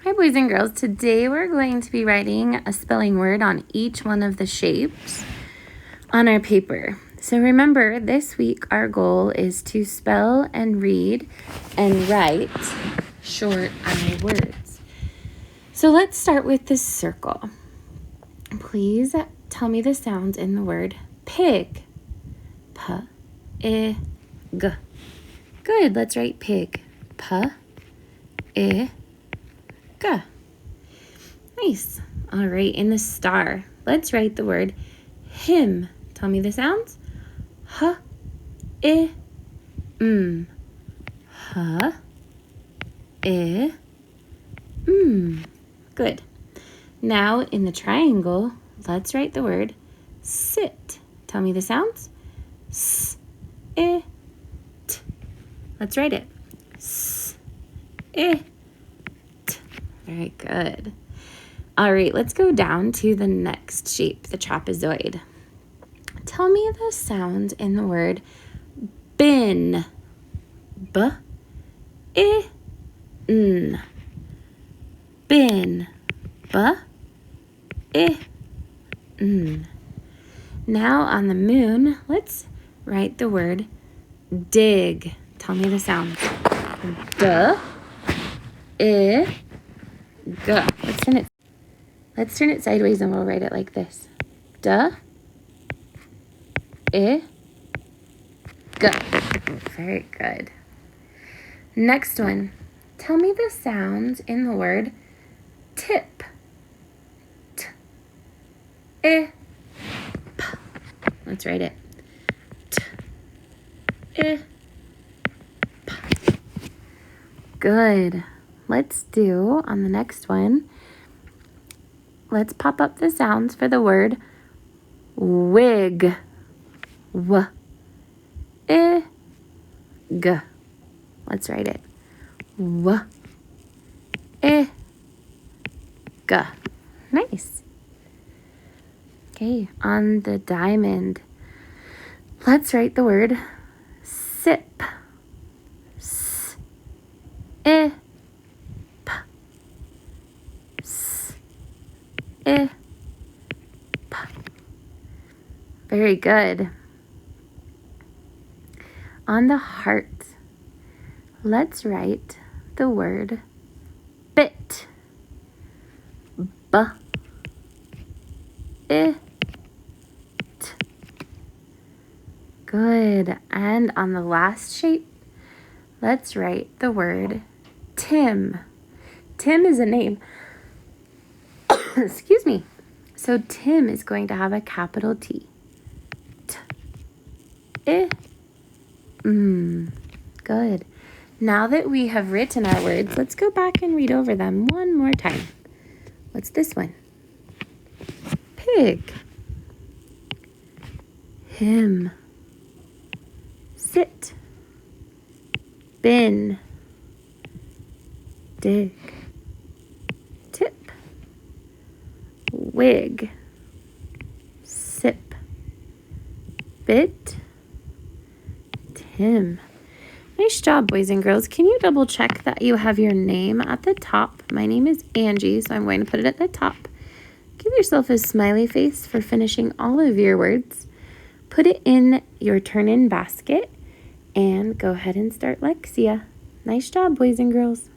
Hi boys and girls, today we're going to be writing a spelling word on each one of the shapes on our paper. So remember, this week our goal is to spell and read and write short I words. So let's start with this circle. Please tell me the sounds in the word pig. P-I-G. Good, let's write pig. P-I-G. Nice. All right, in the star, let's write the word him. Tell me the sounds. H, I, m. H, I, m. Good. Now in the triangle, let's write the word sit. Tell me the sounds. S, I, t. Let's write it. S, I, t. Very good. All right, let's go down to the next shape, the trapezoid. Tell me the sounds in the word bin. B-I-N. Bin. B-I-N. Now on the moon, let's write the word dig. Tell me the sounds. D-I-G. Let's turn it sideways and we'll write it like this. D-I-G. Very good. Next one. Tell me the sounds in the word tip. T-I-P. Let's write it. T-I-P. Good. Let's do, on the next one, let's pop up the sounds for the word wig. W-I-G. Let's write it. W-I-G. Nice. Okay, on the diamond, let's write the word sip. S-I-P. S-I-P. Very good. On the heart, let's write the word bit. B-I-T. Good. And on the last shape, let's write the word Tim. Tim is a name. Excuse me. So Tim is going to have a capital T. Good. Now that we have written our words, let's go back and read over them one more time. What's this one? Pig. Him. Sit. Bin. Dig. Tip. Wig. Sip. Bit. Tim. Nice job, boys and girls. Can you double check that you have your name at the top? My name is Angie, so I'm going to put it at the top. Give yourself a smiley face for finishing all of your words. Put it in your turn-in basket and go ahead and start Lexia. Nice job, boys and girls.